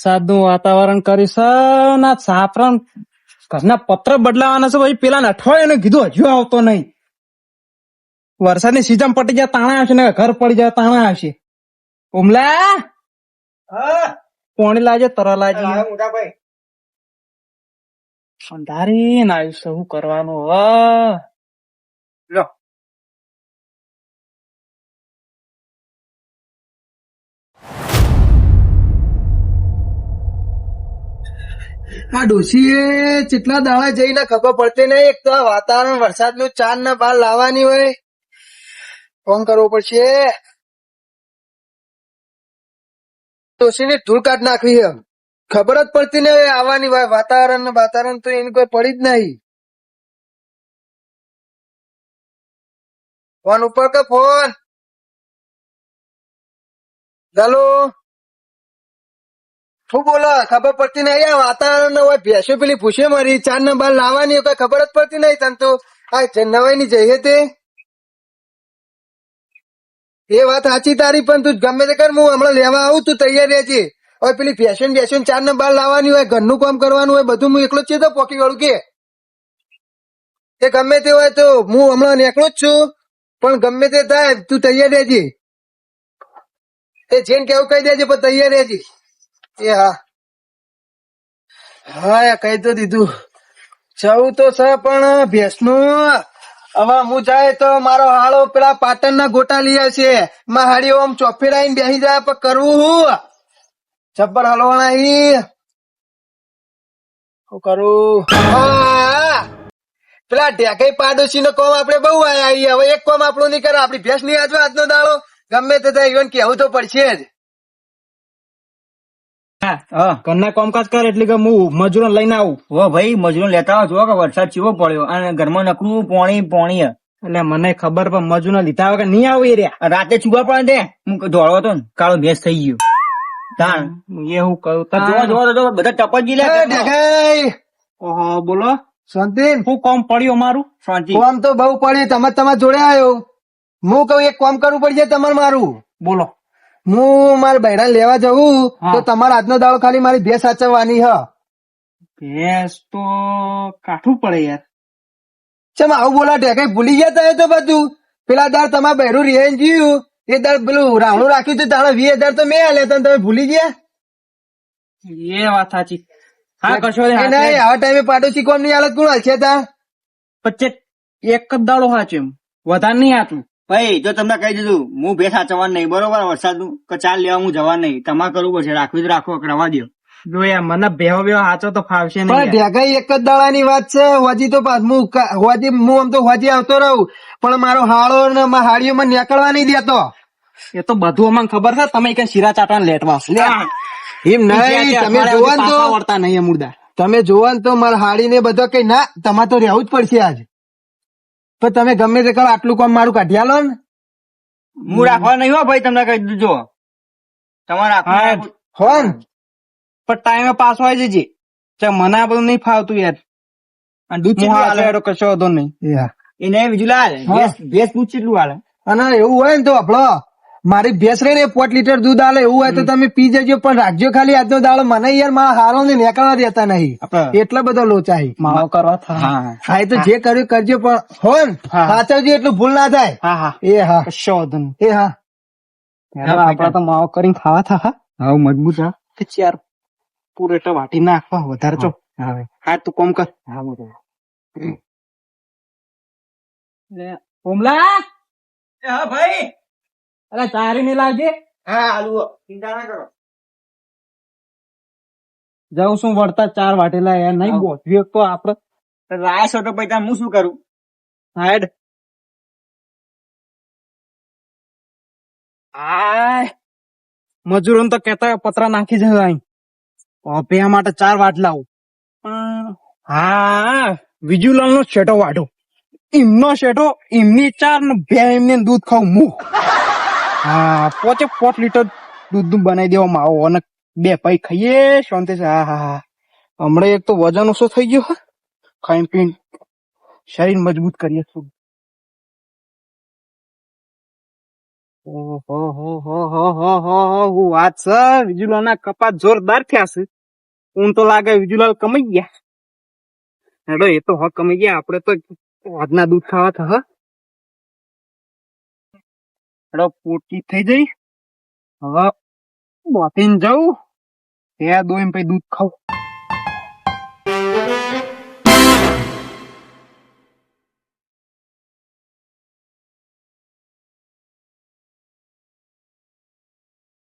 વરસાદનું વાતાવરણ કરી છે ને આ સાફરણ ઘરના પત્ર બદલાવાના છે ભાઈ. પેલા અઠવાડિયાને કીધું હજુ આવતો નહીં. વરસાદની સીઝન પટી જાય તાણા આવશે ને ઘર પડી જાય તાણા આવશે. ઉમલા પોણી લાવજે તરા લાવજે. અંધારી ને આવ્યું છે શું કરવાનું લો. આ ડોશીએ કેટલા દાડા જઈને ખબર પડતી નહીં. એક તો આ વાતાવરણ વરસાદનું ચાર ના બાર લાવવાની હોય, ફોન કરવો પડશે. ડોશીની ધૂળ કાઢ નાખવી એમ ખબર જ પડતી નહીં આવવાની હોય. વાતાવરણ તો એની કોઈ પડી જ નહીં. ફોન ઉપર કે ફોન ચાલો શું બોલો? ખબર પડતી નહીં આ વાતાવરણ હોય. ભેંસો પેલી પૂછે મારી ચાર ના બાર લાવવાની હોય, ખબર જ પડતી નહીં તને તો. આ નવાઈ ની જઈએ તે એ વાત સાચી તારી, પણ તું ગમે તે કર, હું હમણાં લેવા આવું, તું તૈયાર રહેજે. હવે પેલી ફેશન ચાર ના બાર લાવવાની હોય, ઘરનું કામ કરવાનું હોય, બધું હું એકલો જ છે તો પોકી વાળું કે એ ગમે તે હોય તો હું હમણાં એકલો જ છું. પણ ગમે તે થાય તું તૈયાર રહેજે. એ જેને કેવું કહી દેજે પણ તૈયાર રહેજે. એ હા કહી તો દીધું. જવું તો છે પણ ભેંસનું હવે હું જાય તો મારો હાળો પેલા પાટણ ના ગોટા લઈ આવશે. માં હાડીઓ આમ ચોફેરાઈને બેસી જાય પણ કરવું હું જબ્બર હલવાના શું કરું? પેલા ઢેકઈ પાડોશી નો કોમ આપડે બહુ આયા. હવે એક કોમ આપણું નહીં કરે. આપડી ભેંસ નહીં આજવા આજનો દાડો ગમે તે થાય ઇવન કેવું તો પડશે જ. ઘરના કામકાજ કરે એટલે કે હું મજૂરો લઈને આવું. હો ભાઈ મજૂરો લેતા આવો. જો કે વરસાદ ચેવો પડ્યો અને ઘરમાં નકરું પોણી એટલે મને ખબર પણ મજૂરો લીધા વગર નહીં આવું એ રહ્યા. રાતે ચૂવા પડે દે. હું દોડવો તો ને કાળો ભેંસ થઈ ગયો. તાણ એવું કહું જોવા બધા ટપકી લે. ઢેકઈ ઓહો બોલો શાંતિ. શું કામ પડ્યું મારું? શાંતિ. કોમ તો બહુ પડ્યું. તમારા જોડે આવ્યો. હું કહું એક કામ કરવું પડશે તમારે. મારું બોલો. હું મારા બૈરા લેવા જવું તો તમારા આજનો દાડો ખાલી મારી ભેંસ સાચવવાની હ. ભેંસ તો કાઠું પડે યાર. ચમ આવું બોલા ઢેકઈ? ભૂલી ગયા તા તો બધું. પેલા દાડ તમારા બૈરું રિહાઈને જીવ્યું એ દાડ પેલું રાવણું રાખ્યું હતું તાણે 20,000 તો મેં આલ્યા હતા. તમે ભૂલી ગયા? એ વાત સાચી. હા કશો નહીં આવા ટાઈમે પાડોશી કોમ ની હાલત કોણ છે તા? પછી એક જ દાડો સાચું એમ વધારે નહીં આતું. ભાઈ જો તમને કહી દીધું હું ભેંસ સાચવવાનું નહીં બરોબર. વરસાદનું ચાલ લેવા હું જવા નહીં. તમારે કરવું પડશે. રાખવી તો રાખો રવા દો. જો યાર મને બેહો સાચો તો ફાવશે પણ નહીં. ઢેકઈ એક જ દાડાની વાત છે. હોજી તો પાછ હું આમ તો હોજી આવતો રહું પણ મારો હાળો ને હાડીઓ મને નીકળવા નહીં દેતો. એ તો બધું અમને ખબર છે. તમે કઈ શીરા ચાટવા લેટવા એમ નહીં. તમે જોવા તો વળતા નહીં મુર્દા. તમે જોવા તો મારા હાડી ને બધા કઈ ના તમારે તો રહેવું જ પડશે આજ. પણ તમે ગમે તે કરો આટલું કામ મારું કાઢી આલો ને. હું રાખવા નહીં હો ભાઈ. તમને કહી દીધું જો તમારે રાખવા હોન પણ ટાઈમે પાસ હોય જજે. મને આ બધું નહીં ફાવતું યાર. દૂધ હું ચેટલું હાલે? કશો હતો નહીં. એને બીજું લાલ ભેંસ દૂધ ચેટલું હાલે? અને એવું હોય ને તો આપણો મારી ભેંસ રહી ને 5 લીટર દૂધ આલે એવું હોય તો તમે પી જજો. પણ રાખજો ખાલી આજનો દાડો. મને યાર મારા હારો ને નીકળવા દેતા નહીં. એટલા બધા લોચાઈ માવો કરવા થાય. હા એ તો જે કર્યું કરજો પણ હોન સાચવજો એટલું ભૂલ ના થાય. હા હા એ હા કશો હતો નહીં. એ હા આપડે તો માવો કરીને ખાવા થા. હા મજબૂત હા. ચાર પૂરેટા વાટી નાખવા વધારે ચો. હા તું કોમ કર. ઓમલા હા ભાઈ. અરે ચારી ને લાવજે. હા આલુ ચિંતા ના કરો. જાઉં શું વળતા 4 વાટેલા યાર નહીં બોધ્યો તો આપડે રાય છો તો પછી હું શું કરું? હાડ આય મજૂરો તો કેતા પતરા નાખી જાય અહીં પેયા માટે 4 વાટ લાવું. હા વિજુલાલ નો શેટો વાઢો. એમનો શેઠો એમની 4 ને બે એમને દૂધ ખાવું હું. હા 5 લીટર દૂધ બનાવી દેવા માવો અને 2 પૈ ખાઈએ શાંતિ છે. હા હા હા હમણાં એક તો વજન ઓછો થઈ ગયો. ખાઈ પીને શરીર મજબૂત કરીએ. ઓહો હો હો હો હો હો હો હું વાત છે વિજુલાના કપાત જોરદાર થયા છે. ઊન તો લાગે વિજુલાલ કમાઈ ગયા. હેડો એ તો હક કમાઈ ગયા, આપડે તો આજના દૂધ ખાવા થા. હેડો પોટી થઈ જઈ. હવે બોતીને જાઉં ત્યાં દોઈને પછી દૂધ ખાવ.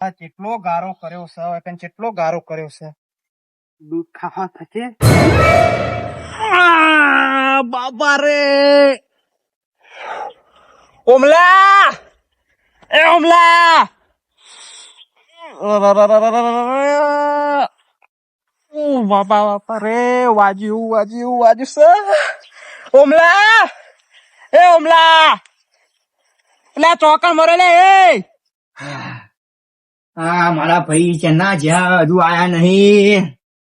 આ કેટલો ગારો કર્યો છે, હવે કેટલો ગારો કર્યો છે. દૂધ ખાવા થશે. બાબા રે ઓમલા, એ ઓમલા, ઓ બાપા બાપા રે વાજ્યું છે. ઓમલા, એ ઓમલા, એટલે ચોકણ મરે લે. હા મારા ભાઈ છે ના જ્યાં હજુ આયા નહીં.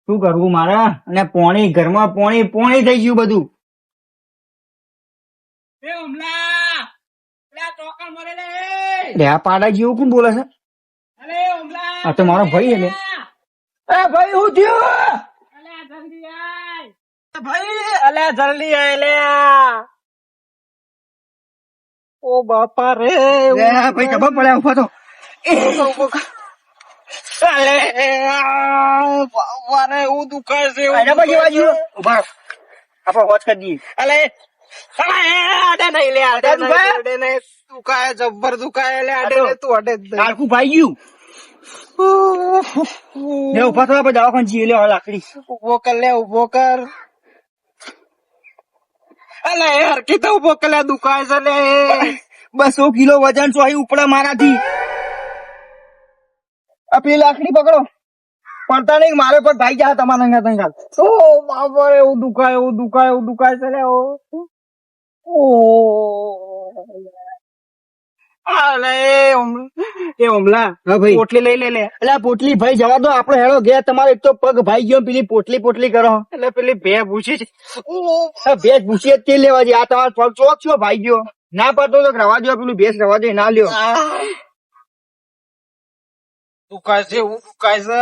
શું કરવું મારા? અને પોણી ઘરમાં પોણી થઈ ગયું બધું. એ ઓમલા, એટલે ચોકણ મરે લે. લે આ પાડા જેવું કોણ બોલે છે? અરે ઓમલા, આ તો મારો ભાઈ એટલે. એ ભાઈ હું થયું? અલ્યા જલ્દી આય ભાઈ, અલ્યા જલ્દી આય લે. ઓ બાપા રે ભાઈ ખબર પડે ઉભા તો. અલે બાપા રે એવું દુખાય છે, આના પર જેવા જેવું. ઉભા આપણે હોજ કરી દઈએ. અલે આડે નહીં લે, આડે નહીં દુખાય, જબ્બર દુખાય લે. આડે નહીં તું આડે જ નહીં. કાળકું ભાઈ ગયું. લે ઉભા થવા આપણે દવાખાને જઈએ. લે હવે લાકડી ઉભો કર લે, ઉભો કર. અલે હરકી તો ઉભો કર લે, દુખાય છે લે. 200 કિલો વજન ચોહી ઉપડે મારાથી. આ પેલી લાકડી પકડો. પડતા નહીં મારે પર ભાઈ જા તમારા અંગા. ઓ બાપા રે એવું દુખાય છે લે. ઓ અલે એ ઓમલા, હા ભાઈ. પોટલી લઈ લે. એટલે આ પોટલી ભાઈ જવા દો, આપણે હેડો ગયા. તમારો એક તો પગ ભાઈ ગયો, પેલી પોટલી કરો. એટલે પેલી ભે પૂછી છે. ભેજ ભૂસી તે લેવા જઈએ. આ તમારો પગ ચોક છો ભાઈ ગયો. ના પડતો તો રવા દો, પેલું ભેસ રવા દો ના લ્યો. દુખાય છે, એવું દુખાય છે.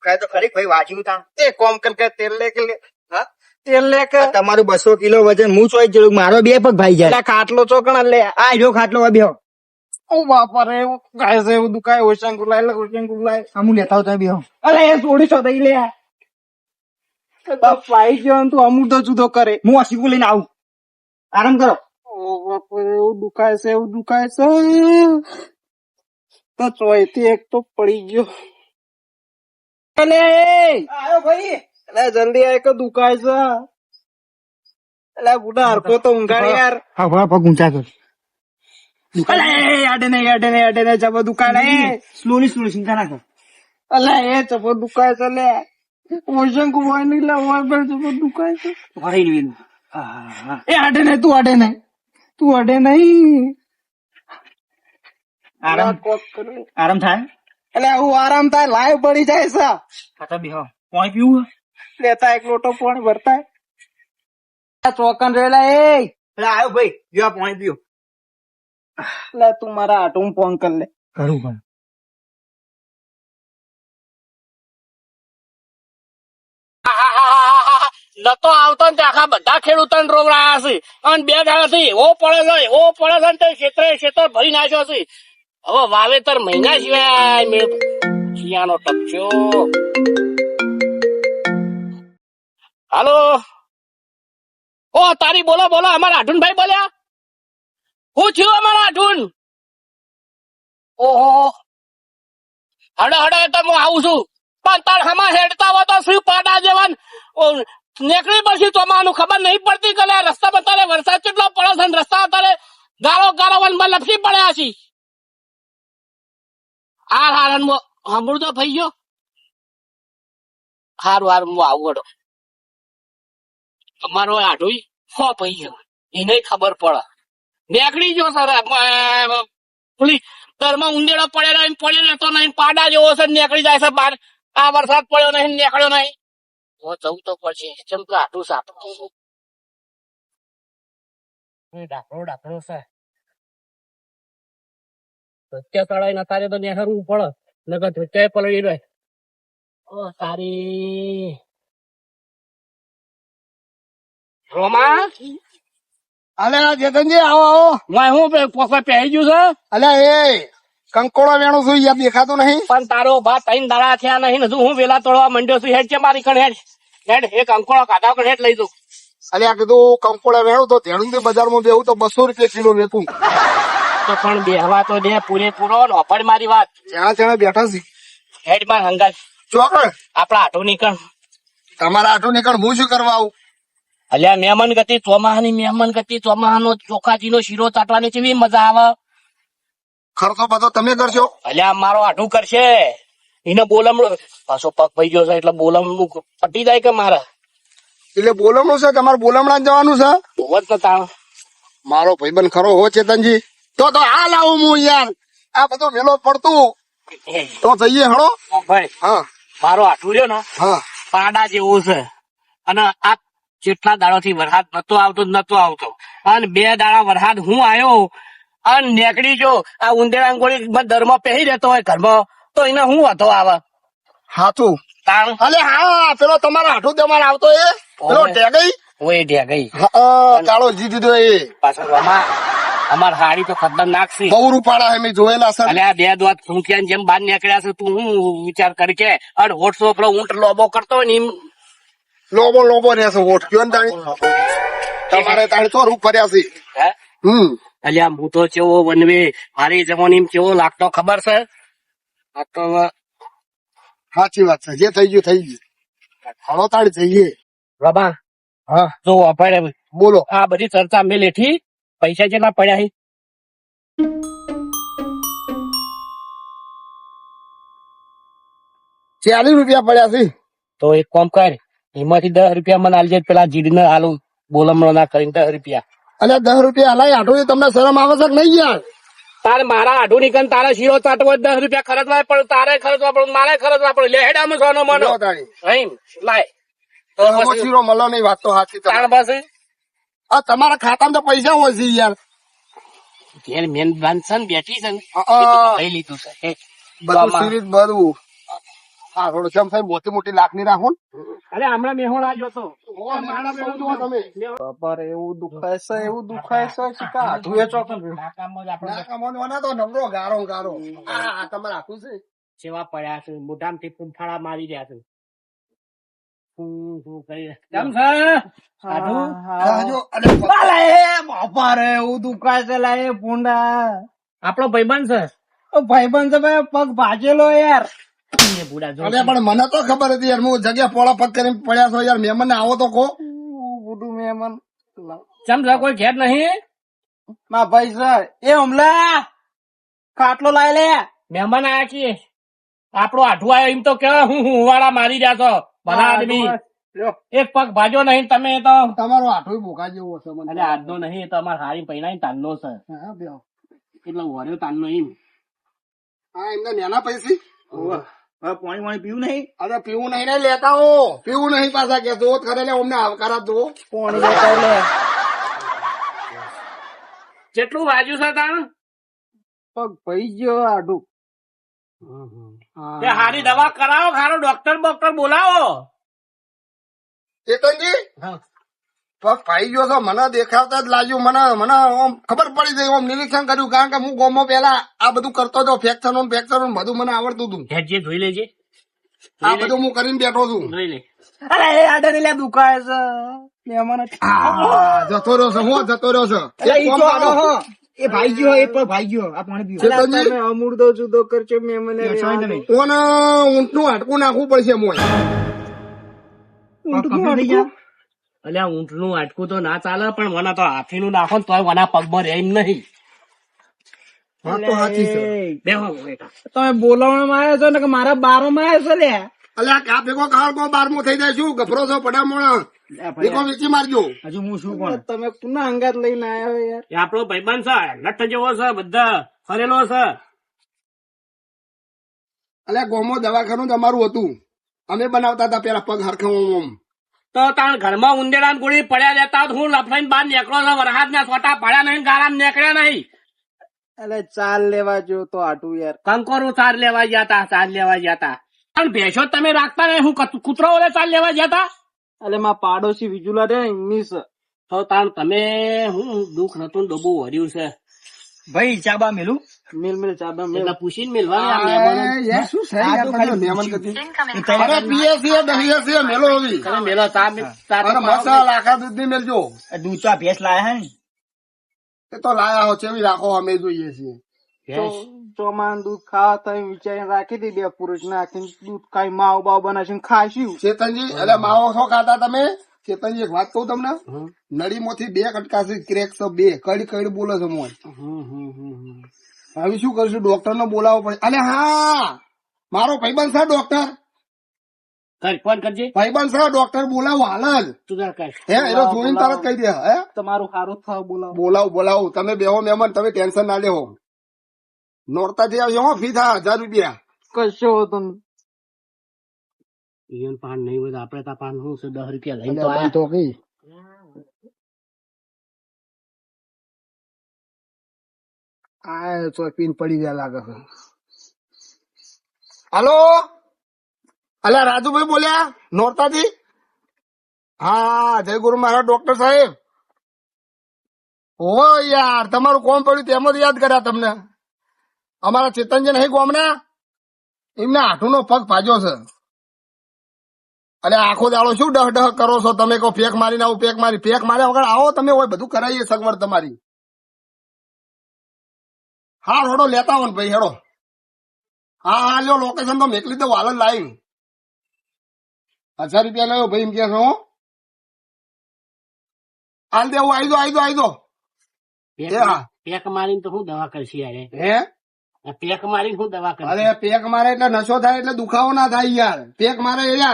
કાંઈ તો ખરી ભાઈ વાંચ્યું તા. તે કોમ કર કે તેલ લે કે લે. હા તેલ લે કે. આ તમારું 200 કિલો વજન હું ચોઈ જવું, મારો 2 પગ ભાઈ જાય. એટલે ખાટલો ચોકણા લે. આ જો ખાટલો બેહો. ઓ બાપા રે એવું દુખાય છે, એવું દુખાય. ઓછાંગ ગુલાય. અમુ લેતા હોતા બેહો. અલે એ છોડી છો દઈ લે. પાઈ ગયો ને તું અમુક તો જુદો કરે. હું આ શીખું લઈને આવું. આરામ કરો. ઓ બાપા રે એવું દુખાય છે, તો ચોયથી એક તો પડી ગયો. અલે આયો ભાઈ. અલે જલ્દી આય કે દુખાય છે. અલે બુઢા હરકો તો ઊંઘાડ યાર. હા પગ ઊંચા કર. અલે આડે નહીં જબો દુખાય લે. સ્લોલી ચિંતા ના કર. અલે એ જબો દુખાય છે લે. ઓશન કુવાય નહીં લે, ઓય પર જબો દુખાય છે. ભરાઈ લેવું. હા એ આડે નહીં, તું આડે નહીં. આરામ થાય. એટલે હું આરામ થાય, લાઈવ પડી જાય છે. ખાતા બેહો. પાણી પીવું? લેતા એક લોટો પાણી ભરતા. ચોકન રેલા એ એટલે આવ્યો ભાઈ, જો આ પાણી પીવો. લે તું મારા આટું ફોન કર લે. કરું પણ નતો આવતો ને આખા બધા ખેડૂતોને રોગ રહ્યા છે અને 2 દાડાથી એવો પડે છે ને ક્ષેત્ર ભરી નાખ્યો છે. હવે વાવેતર મહિના સિવાય મેળ શિયાળો ટપચ્યો. હાલો, ઓ તારી બોલો અમારા આઢુનભાઈ બોલ્યા. હું થયું અમારા આઢુન? ઓહો હડે એ તો હું આવું છું, પણ તાર હમા હેડતા હોય તો શું પાડા જેવાન નીકળી પછી ચોમાનું ખબર નહીં પડતી કે રસ્તા તારે વરસાદ કેટલો પડે છે, રસ્તા તારે ગારો વનમાં લપસી પડ્યા છે. હાર સાંભળું તો ભાઈ ગયો. હારું હું આવું હડો. અમારો આઢું હો ભાઈ ગયો, એને ખબર પડે. નીકળી ગયો સર પેલી દરમાં ઊંધેડો પડેલો રહેતો નહીં, પાડા જેવો છે નીકળી જાય છે બહાર. આ વરસાદ પડ્યો નહીં, નીકળ્યો નહીં. જવું તો પડશે. જેમ તો આટલું સાપ ડાકડો છે. ધોત્યા તળાઈ તારે તો નેહરવું પડે નકર ધોત્યા પલળી રહે ઓ તારી રોમા અલે ચેતનજી આવો આવો વાય હું પોસા પહેરી ગયું છે અલે એ કંકોળો વેણું છું યાર દેખાતું નહીં પણ તારો ભાત ત્રણ દાડા થયા નહીં ને હજુ હું વેલા તોડવા માંડ્યો છું હેડ છે મારી કણ હેડ હેડ એક અંકોળો કાઢા કણ હેડ લઈ દઉં અલે આ કીધું કંકોળો વેણું તો ધેણું બજારમાં બેવું તો 200 રૂપિયા કિલો વેચું તો પણ બેહવા તો દે પૂરેપૂરો ને ઓફર મારી વાત ત્યાં બેઠા છે હેડ માં હંગાત ચોકડ આપડા આટો નીકળ તમારા આટો નીકળ હું શું કરવા આવું અલ્યા મહેમાન ગતિ ચોમાહાનો ચોખાજીનો શીરો ચાટવાની કેવી મજા આવે ખર્ચો બધો તમે કરશો અલ્યા મારો આઠું કરશે એને બોલમડો પાછો પગ પઈ ગયો છે એટલે બોલમડું પટી જાય કે મારે એટલે બોલમણું છે તમારે બોલમણા જવાનું છે બહુ જ તાણ મારો ભાઈબંધ ખરો હો ચેતનજી તો હાલ આવું હું યાર આ બધું વેલો પડતું તો જઈએ હળો ભાઈ હા મારો આઠું રહ્યો ને હા પાડા જેવું છે અને આ જેટલા દાડોથી વરસાદ નતો આવતો અને 2 દાડા વરસાદ હું આવ્યો અને નેકડી જો આ ઉંદેડા ગોળી દરમાં પહેરી રહેતો હોય ઘરમાં તો એને હું હતો આવે હાથું તાણ અલે હા પેલો તમારા હાથું તમારે આવતો એ પેલો ઓવે. ટેગઈ ઓય ઢે ગઈ કાળો જી દીધો એ પાછળ અમાર હાડી તો ખતરનાક છે બહુ રૂપાળા મેં જોયેલા છે અને આ 2 દોત ફૂંક્યા જેમ બહાર નીકળ્યા છે તું હું વિચાર કરી કે અડ હોટસો પેલો ઊંટ લોબો કરતો હોય ને એમ લોબો રહેશે વોટ કયો ને તાણી તમારે તાણી તો રૂપ કર્યા છે હે હમ અલ્યા હું તો કેવો વનવે મારી જવાની કેવો લાગતો ખબર છે આ તો સાચી વાત છે જે થઈ ગયું હળો તાળી જઈએ રબા હા જો અપાડે બોલો આ બધી ચર્ચા મેં લેઠી પૈસા કેટલા પડ્યા છે 40 રૂપિયા પડ્યા છે તો એક કામ કર એમાંથી 10 રૂપિયા મને આલજે પેલા જીડ ને આલું બોલમણો ના કરીને 10 રૂપિયા અલ્યા 10 રૂપિયા હલાય આઠું તમને શરમ આવે છે કે નહીં યાર તારે મારા આઢું નીકળ તારે શીરો ચાટવો 10 રૂપિયા ખર્ચવા પડે તારે ખર્ચવા પડે મારે ખર્ચવા પડે લે હેડામાં સોનો મનો લો તાણી નહીં લાય તો તો પછી શીરો મળો નહીં વાત તો સાચી તાણ તમારી. પાસે આ તમારા ખાતામાં તો પૈસા હોય છે યાર ઘેર મેન બાંધશન બેઠી છે ને હા. લઈ લીધું છે હે. બધું સીરીજ બધું હા થોડું ચમ થાય મોટી મોટી લાખની રાખો ને અરે હમણાં મેહોણ આવ્યો તો એવું દુખાય છે કે આઠું એ ચોકન આ કામમાં જ આપણે ના કમાવાનો તો નવરો ગારો ગારો આ તમારે આખું છે સેવા પડ્યા છે મોઢામાંથી ફૂંફાડા મારી રહ્યા છે શું કરી કેમ છે આઢું? હા, જો, અરે, બાપા રે એવું દુખાય છે લા એ ભૂંડા આપણો ભાઈબંધ છે ભાઈબંધ છે ભાઈ પગ ભાજેલો યાર એ બુડા જો અરે પણ મને તો ખબર હતી યાર હું જગ્યા પોળા પગ કરીને પડ્યા છો યાર મહેમાન આવો તો કહો બુડું મહેમાન ચમ છે કોઈ ઘેર નહીં મા ભાઈ સર એ હમલા ખાટલો લાય લે મહેમાન આયા છીએ આપણો આઠું આવ્યો એમ તો કેવા હું વાળા મારી રહ્યા છો બધા આદમી એક પગ ભાજો નહીં તમે તો તમારો આઠું ભૂખા જેવો હશે મને એટલે આજનો નહીં એ તો અમારે હારી પૈણા તાનનો છે હા, બેહો. એટલે વર્યો તાનનો એમ હા એમને નાના પૈસી પાણી વાણી પીવું નહીં અરે પીવું નહીં ને લેતા હો પીવું નહીં પાછા કે જો કરે લે અમને આવકારા જો પાણી લેતા લે કેટલું વાજ્યું છે તાણ પગ ભાઈ ગયો આડું તે હારી દવા કરાવો ખારો ડોક્ટર બોલાવો ચેતનજી પગ પાઈ ગયો છો મને દેખાવતા જ લાગ્યું મને આમ ખબર પડી ગઈ આમ નિરીક્ષણ કર્યું કારણ કે હું ગોમો પેલા આ બધું કરતો હતો ફેક્શન બધું મને આવડતું હતું હેડજે જોઈ લેજે આ બધું હું કરીને બેઠો છું જોઈ લે અરે એ આડે લે દુખાય છે મહેમાન જતો રહ્યો છે હું જતો રહ્યો છે એટલે ઈ એક તો કામ આડો કરો. હો. એ ભાઈ ગયો એ પણ ભાઈ ગયો આ પાણી પીવો ચેતનજી. તમે અમૂર્દો જુદો કરજો મહેમાને રહેવા દો. ઓને ઊંટનું હાડકું નાખવું પડશે મોય ઊંટનું હાડકું? અલ્યા ઊંટ નું આટકું તો ના ચાલે પણ મને તો હાથી નું નાખો ને તોય મને પગમાં રહે એમ નહીં વાત તો સાચી છે બેહો બેટા. તમે બોલાવવામાં આવ્યા છો ને કે મારા બારોમાં આવ્યા છો લે અલ્યા કા ભેગો ખાડ કો 12મો થઈ જાય શું ગભરો છો પડામણ ભેગો વેચી મારજો હજુ હું શું પણ તમે પુના અંગાત લઈને આવ્યા હો યાર એ આપણો ભાઈબંધ છે લઠ્ઠ જેવો છે બધા ફરેલો છે અલ્યા ગોમો દવાખાનું જ અમારું હતું અમે બનાવતા હતા પેલા પગ હરખામાં તો તાણ ઘરમાં ઉંદેડા ને ગોળી પડ્યા લેતા હોત હું લફડાઈને બહાર નીકળો છો વરસાદ ના છોટા પડ્યા નહીં ગાળા નીકળ્યા નહીં એટલે ચાલ લેવા જો તો આટું યાર. કંકોરો ચાર લેવા ગયા તા, ચાર લેવા ગયા તા. પણ ભેંસો તમે રાખતા નહીં, હું કૂતરો ઓલે ચાર લેવા ગયા તા? એટલે માં પાડોશી વિજુલા રે ઇંગ્લિશ. તો તાણ તમે હું દુઃખ નતું ડોબું વર્યું છે ભાઈ ચાબા મેલું મિલ ચાબા મિલ. એટલે પૂછીને મેલવાનું આ મહેમાનો. યાર શું છે યાર તમે મહેમાન ગતિ? તારે અરે પીએ છીએ દહીએ છીએ મેલો આવી તમે મેલો ચા ચા તો અરે મસાલા આખા દૂધ ની મેલજો દૂધ તો ભેંસ લાયા હે ને. એ તો લાયા હો ચેવી રાખો અમે જોઈએ છીએ ભેંસ. ચોમાન દૂધ ખાવા તમે વિચારીને રાખી દી, 2 પુરુષ નાખીને દૂધ ખાઈ માવ બાવ બનાવીને ખાશું. ચેતનજી એટલે માવો શો ખાતા તમે? ચેતનજી એક વાત કહું તમને, નળી માંથી 2 કટકા છે, ક્રેક છે 2, કડી કડી બોલે છે મોય. હવે શું કરશું? ડોક્ટર ને બોલાવવો પડે. અલે હા, મારો ભાઈબંધ છે ડોક્ટર, કર ફોન કરજે ભાઈબંધ છે ડોક્ટર, બોલાવો હાલ જ. તું તાર કર. હે એનો જોઈને તરત કહી દે. હે તમારું સારું થાવ બોલાવો. બોલાવો તમે બેહો મહેમાન, તમે ટેન્શન ના લેવો. નોરતા જે આવજો હો, ફી થા 1000 રૂપિયા. કશો હતો ને. ઈયોન પાન નહીં હોય તો આપડે તા પાન શું છે 10 રૂપિયા લઈને તો આયા. તો કઈ આ ચોપીને પડી ગયા લાગે છે. હાલો, અલ્યા રાજુભાઈ બોલ્યા નોરતાથી? હા, જય ગુરુ મહારાજ ડોક્ટર સાહેબ. ઓ યાર, તમારું કોમ પડ્યું તેમ જ યાદ કર્યા તમને. અમારા ચેતનજી નહીં ગોમના, એમને હાથુનો પગ ભાજ્યો છે. અરે આખો દાડો શું ડહ ડહ કરો છો તમે? કહો પેક મારીને આવું, પેક માર્યા વગર આવો તમે, હોય બધું કરાવીએ સગવડ તમારી. હા હેડો લેતા આવો ને ભાઈ, હેડો. હા લ્યો, લોકેશન તો મેકલી દો હાલ જ લાઈન. 1000 રૂપિયા લાવ્યો ભાઈ, એમ કે છો હાલ દેવું. આવી દો. પેક એ હા. પેક મારીને તો હું દવા કરશે યાર? હે આ પેક મારીને હું દવા કરશે? અરે પેક મારે એટલે નશો થાય, એટલે દુખાવો ના થાય યાર. પેક મારે એટલે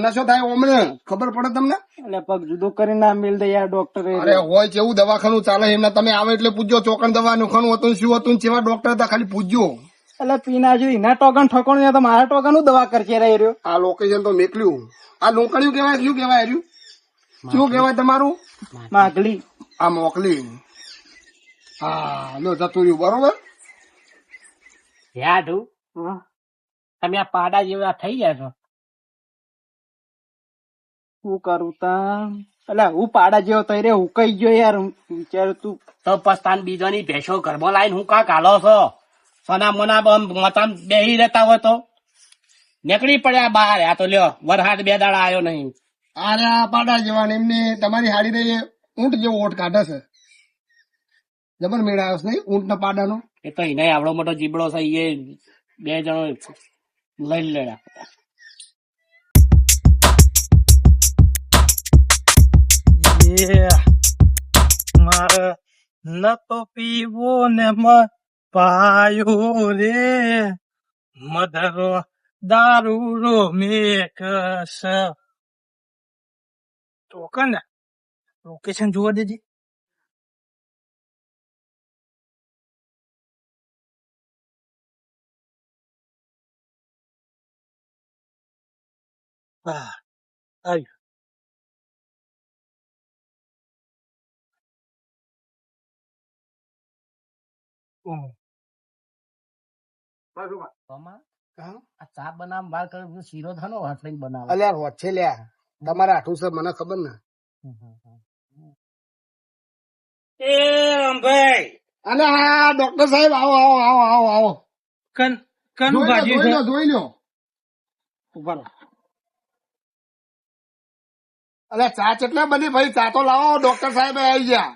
નશો થાય ઓમને ખબર પડે તમને? એટલે પગ જુદો કરીને ના મિલ દે યાર ડોક્ટરે. અરે હોય કેવું દવાખાનું ચાલે એમના, તમે આવે એટલે પૂછજો ચોકન દવા નુખાનું હતું શું હતું, કેવા ડોક્ટર હતા ખાલી પૂછજો. એટલે પીના જો એના ટોકન ઠકોણ તો મારા ટોકન નું દવા કરશે રે રહ્યો. આ લોકેશન તો મેકલ્યું. આ લોકળ્યું કેવાય? શું કેવાય રહ્યું? શું કેવાય તમારું? માગલી. આ મોકલી. હા લો, જતું રહ્યું બરોબર. યાદ હું હા. તમે આ પાડા જેવા થઈ ગયા છો. શું કરું તા? એટલે હું પાડા જેવો થઈ રે, હું કઈ ગયો યાર. વિચાર તું. તો પસ્તાન બીજોની ભેંસો ઘરમાં લાવીને હું કાંક હાલો છો? સોના મોના મતામ બેહી રહેતા હોય તો નીકળી પડ્યા બહાર. આ તો લ્યો વરહાદ 2 દાડા આવ્યો નહીં. અરે આ પાડા જેવા ને એમને તમારી હાડી રહી ઊંટ જેવો ઓટ કાઢે છે. જબર મેળ આવ્યો છે નહીં ઊંટ ના પાડાનો. એ તો એને આવડો મોટો જીબડો છે, એ 2 જણો લઈ લેડા. મારે ન તો પીવો ને પાયો રે, મધરો દારૂ રો મેકસ. ટોકન ને લોકેશન જોવા દેજે. હા આવ્યું. આ ચા બનાવ બાર કરે શીરો થાનો હાથ લઈને બનાવે. અલ્યા હોત છે લ્યા, તમારે આઠું છે મને ખબર ને. એ ભાઈ અને હા ડોક્ટર સાહેબ આવો. જોઈ લો. ઉભા અલ્યા ચા કેટલા બની ભાઈ? ચા તો લાવો, ડોક્ટર સાહેબ આવી ગયા.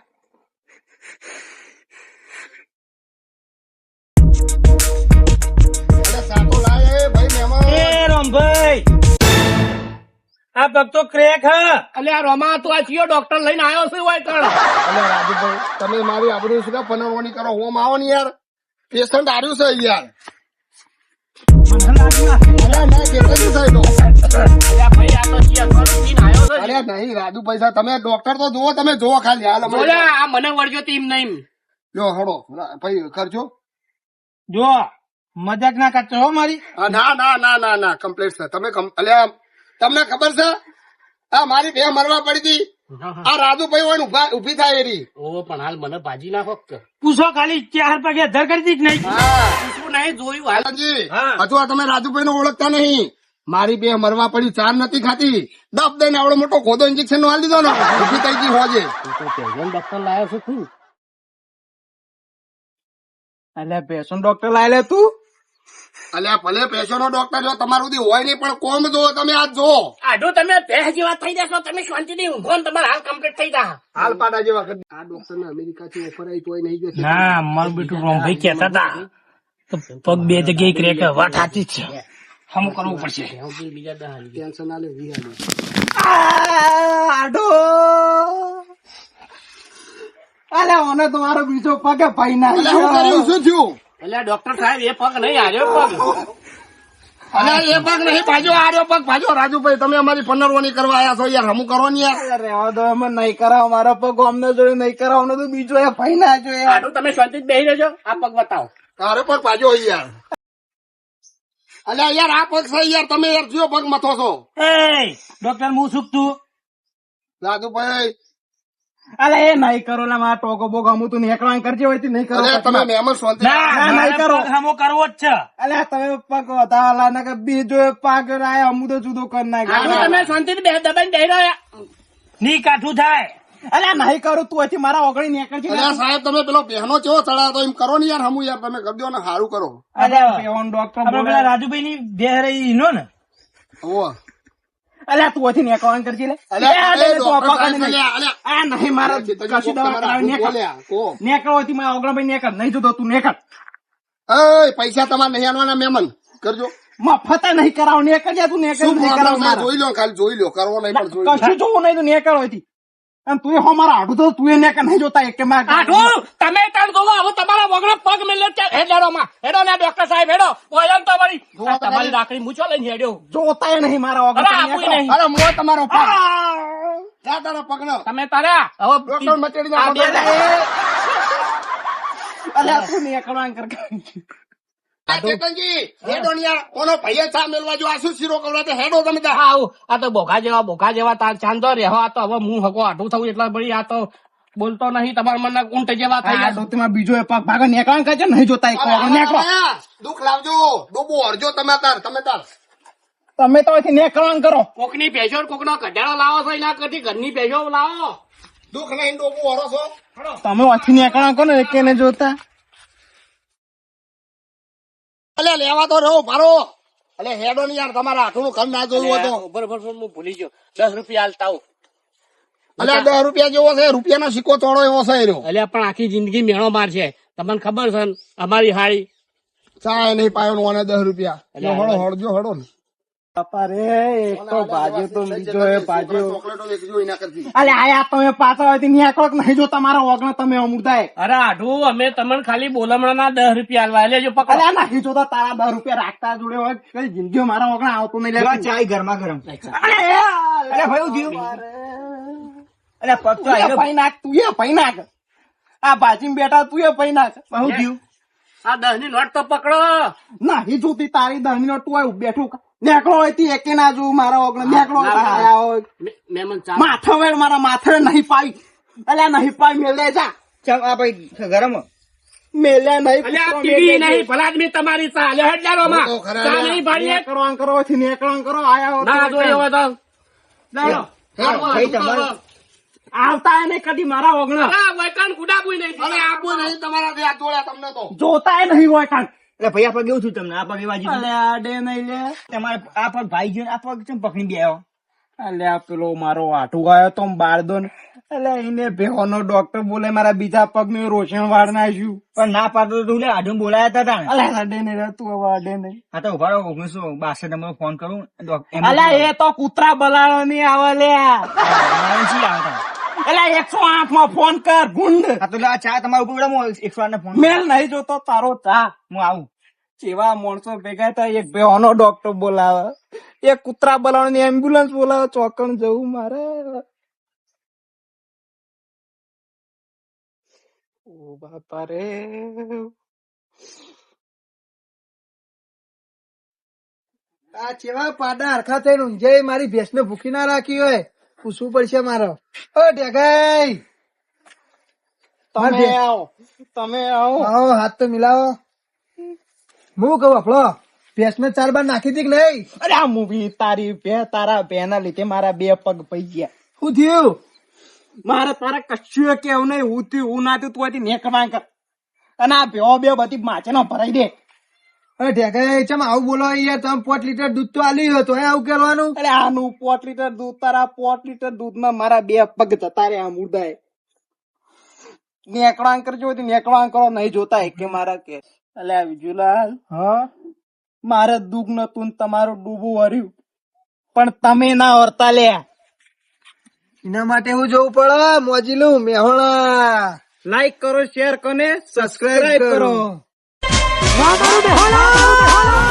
ચા તો લાય ભાઈ મહેમાન. રામભાઈ, આ પગ તો ક્રેક હ. અલે આ રોમા તું આ ચિયો ડોક્ટર લઈને આવ્યો છે હોય કણ? અલ્યા રાજુભાઈ, તમે મારી આબરૂ શું પનરવાની કરો? હોમ આવો ને યાર, પેશન્ટ આવ્યું છે યાર. અલ્યા ના કેટલું થાય તો? અલ્યા ભાઈ આ તો ચિયા લઈને આવ્યો છે. અલ્યા નહીં રાજુભાઈ સાહેબ, તમે ડોક્ટર તો જુઓ, તમે જુઓ ખાલી હાલ. બોલે આ મને વળગ્યો તીમ નહીં. લો હડો ભાઈ કરજો. જો મજાક ના કરતો હો મારી. ના કમ્પ્લીટ છે. તમે અલ્યા તમને ખબર છે આ મારી બે મરવા પડી હતી, આ રાજુભાઈ હોય ને ઉભી થાય એરી. ઓ પણ હાલ મને ભાજી નાખો કે. પૂછો ખાલી 4 પગે ધર કરી દી નહીં. હા શું નહીં જોયું હાલ. હાજી, હા. હજુ આ તમે રાજુભાઈ નો ઓળખતા નહીં. મારી બે મરવા પડ્યું, ચાર નથી ખાતી. દબ દઈને આવડો મોટો ખોદો ઇન્જેક્શન નો હાલ દીધો ને, ઉભી થઈ ગઈ હોજે. ડોક્ટર લાયો છે તું. અલ્યા પેશન ડોક્ટર લાય લે તું. અલ્યા ભલે પેશોનો ડોક્ટર જો તમારું સુધી હોય નહીં, પણ કોમ જો તમે આજ જો આડો તમે ભેંસ જેવા થઈ જશો, તમે શાંતિથી ઊંઘો ને તમારે હાલ કમ્પ્લીટ થઈ જા. હાલ પાડા જેવા કરી. આ ડોક્ટર ને અમેરિકા થી ઓફર આવી તોય નહીં ગયો. ના મારું બેટું રોમભાઈ કહેતા હતા તો પગ બે જગ્યાએ ક્રેક વાત સાચી જ છે. હમું કરવું પડશે. ટેન્શન ના લે, વિહારી. આડો અલ્યા ઓને તમારો બીજો પગે ભાઈ ના અલ્યા હું કર્યું, શું થયું? એટલે ડોક્ટર સાહેબ એ પગ નહીં હાર્યો પગ. અલ્યા એ પગ નહીં ભાજો, આર્યો પગ ભાજો. રાજુભાઈ તમે અમારી પંદરવાની કરવા આવ્યા છો યાર, હમું કરો ને યાર. રહેવા દો, અમે નહીં કરાવો મારો પગ અમને જોડે નહીં કરાવો તો બીજો એ ભાઈ ના જોઈએ. આડું તમે શાંતિથી બેસી રહેજો, આ પગ બતાવો. તારે પગ ભાજો યાર. અલ્યા યાર આ પગ છે યાર, તમે યાર કયો પગ મથો છો? ડોક્ટર હું સુખતું. રાજુભાઈ અલે એ નહીં કરો ને મારા ટોકો બોક અમુક તું નીકળવાનું કરજે હોય નહીં કરો. અલ્યા તમે મહેમાન શાંતિ. નહીં કરો. હમો કરવો જ છે. અલ્યા તમે પગ વધારા ને કે બીજો પગ રાય અમુ તો જુદો કરી આડું નાખ્યો. તમે શાંતિથી બે દબાઈને બેસી રહ્યા. ની કાઠું થાય. અલ્યા નહીં કરું તું અહીંથી મારા ઓગળી નીકળજે. અલ્યા સાહેબ તમે પેલો બહેનો ચેવો ચડાતો એમ કરો ને યાર, હમું યાર તમે કરી દો ને સારું કરો. અલ્યા ડોક્ટર આપણે પેલા રાજુભાઈ ની બે રહી નો ને. હોવે. અલ્યા તું અહીંથી નીકળવાનું કરજે લે. અલ્યા અલ્યા, એ તું ડોક્ટર અપાકા સાહેબ, નહીં. અલ્યા, આ નહીં મારા કશું દવા કરાવી નીકળ. બોલ્યા, કહો. નીકળો અહીંથી મારા ઓગળા ભાઈ નીકળ. નહીં જોતો તું નીકળ. એય, પૈસા તમારે નહીં આનવાના મહેમાન, કરજો. મફતે નહીં કરાવ નીકળજે તું નીકળ. શું નહીં problem કરાવ છે? મારા. જોઈ લો ખાલી, જોઈ લો, કરવો નહીં પણ જોઈ લો. કશું જોવું નહીં તું નીકળ અહીંથી. અને તું હો મારા આડું તો તું એને કે નહીં જોતા એક કે માર આઠું તમે ત્રણ જોવો હવે તમારા વગર પગ મેલ્યો ત્યાં હેડેરોમાં હેડો ને ડોક્ટર સાહેબ હેડો ઓયન તો મારી જોવા તો તમારી ખરી. રાખડી મૂછો લઈને હેડ્યો જોતા નહીં મારા વગર અરે તમે આપું નીકળો. નહીં. અરે મોં તમારો પગ. જા તારા પગનો. તમે તારા ડોક્ટર હવે મચેડી આ નાખો બે તમે. અલ્યા તું નીકળવાનું કર. આ ચેતનજી, હેડો ને યાર. કોનો ભાઈએ ચા મેલવા જો, આ શું શીરો કવડાવે? હેડો તમે તાર. આવું આ તો બોઘા જેવા તાર ચાંદો રહેવા આ તો હવે હું હકો આઠું થવું એટલા બળી આ તો બોલતો નહીં તમારા મનના ઊંટ જેવા થઈ આ ગયા ડોક્ટરમાં બીજો એ પગ ભાગો નીકળવાનું કરજે નહીં જોતા એક વગર નીકળો. અરે, દુઃખ લાવજો, ડૂબો હરજો તમે તાર, તમે તાર. તમે તો અહીંથી નીકળવાનું કરો. કોકની ભેંસો કોકનો કઢાળો લાવો છો એના કરતી ઘરની ભેંસો લાવો દુઃખ નહીં ડૂબો હરો છો. તમે અહીંથી નીકળવાનું કરો ને એકે ને જોતા. અલે લેવા તો રહો મારો. અલે હેડો ને યાર, તમારા હાથું ઘર ના જોયું હોય તો. બરોબર હું ભૂલી ગયો 10 રૂપિયા હાલતા આવું અલે 10 રૂપિયા જેવો છે, રૂપિયાનો સિક્કો ચોળો એવો છે એનો. એટલે પણ આખી જિંદગી મેળો માર છે તમને ખબર છે ને? અમારી હાળી ચાય નહીં પાયો નો અને 10 રૂપિયા. અલે હળો હળજો હળો ને. બાપા રે એક તો ભાજ્યો તો બીજો એ ભાજ્યો. ચોકલેટો વેચજો એના કરતી. અલે આયા તમે પાછા અહીંથી નીકળો કે નહીં જોતા મારા વગર તમે અમુદાય. અરે આઢું અમે તમને ખાલી બોલમણાના 10 રૂપિયા હાલવા એટલે જો પકડો અલ્યા નહીં જોતા તારા 10 રૂપિયા રાખતા જોડે હોય કઈ જિંદગી મારા વગર આવતું નહીં લે. ચાય ગરમા ગરમ. અરે ભાઈ હું થયું? અરે પગ તો તું એ આયરો. પૈ નાખ, તું એ પૈ નાખ. આ ભાજી બેઠા તું એ પૈ નાખ. હું થયું? આ 10 ની નોટ તો પકડો નહીં જોતી તારી દહની નો તું આવું બેઠું નીકળો હોય તી એકે ના જોવું મારા વગર નીકળો. ના, ના. આયા હોય. મહેમાન ચા માથે વેળ મારા માથે નહીં પાઈ. અલ્યા નહીં પાઈ મેલે જા. ચાલ આ ભાઈ ગરમ. મેલે નહીં. અલ્યા આ ટીવી નહીં ભલા આદમી તમારી ચા લે હેડલારોમાં તો ખરા ચા લે. નહીં પાડીએ નીકળવાનું કરો અહીંથી નીકળવાનું કરો. આયા હો ના તો જોઈએ હોય તો ચાલો ભાઈ તમારે આવતા એને કદી મારા વગર આ વૈકાન ગુડાબુય નહીં અરે આપવું નહીં તમારા ત્યાં તોડ્યા તમને તો. જોતા નહીં હોય કાંઈ. એટલે ભાઈ આ પગ એવું થયું તમને આ પગ એવા જીધું. અલ્યા આડે નહીં લે. તમારે આ પગ ભાઈ ગયો ને આ પગ ચમ પકડી બે આવ્યો. અલ્યા પેલો મારો આટુ ગયો તો બાળદો ને એટલે એને ભેહોનો ડોક્ટર બોલે મારા બીજા પગ નું રોશન વાળ નાખ્યું. પણ ના પાડતો તો લે આઢું બોલાયા હતા ને. અલ્યા આડે નહીં રે તું હવે આડે નહીં. હા તો ઉભા રહો 1962 નંબર ફોન કરું. અલ્યા એ તો કૂતરા બલાડો નહીં આવે લ્યા. આવતા. અલ્યા 108 માં ફોન કર ગુંડ. હા તો લે આ ચા તમારા ઉપર વિડા, હું 108 ને ફોન મેલ નહીં જોતો તારો ચા. હું આવું. જેવા માણસો ભેગા થાય એક ભેહોનો ડોક્ટર બોલાવે, એક કૂતરા બલાડો ની એમ્બ્યુલન્સ બોલાવે. ચોકણ જવું મારે. ઓ બાપા રે. આ ચેવા પાડા હરખા થઈને ઊંઝાઈ મારી ભેંસ ને ભૂખી ના રાખી હોય. પૂછવું પડશે મારે. ઓ ઢેગાઈ તમે આવો, તમે આવો. આવો હાથ તો મિલાવો. હું કહું આપણો ભેંસને 4 બાર નાખી હતી કે નહીં? અરે આ મૂવી તારી તારા બે ના લીધે મારા 2 પગ પઈ ગયા. શું થયું? મારે તારા કશું કેવું નહીં. હું થયું હું ના થયું તું અહીંથી નેકવા કર. અને આ ભેવો બે બધી માચનો ભરાઈ દે. અરે ઢેગાઈ ચમ આવું બોલો યાર? તમે 5 લીટર દૂધ તો આલ્યું હોય તો આવું કરવાનું? અરે આનું 5 લીટર દૂધ, તારા 5 લીટર દૂધમાં મારા 2 પગ જતા રે. આ મુર્દાએ નેકળાં કરજો, નેકળાં કરો. નહીં જોતા કે મારા કે અલ્યા વિજુલાલ, હા મારે દુઃખ નતું ને તમારું ડૂબું વર્યું, પણ તમે ના વર્તા લે. એના માટે હું જોવું પડે મોજીલું મેહોણા. લાઈક કરો, શેર કરો ને સબસ્ક્રાઇબ કરો. કરો.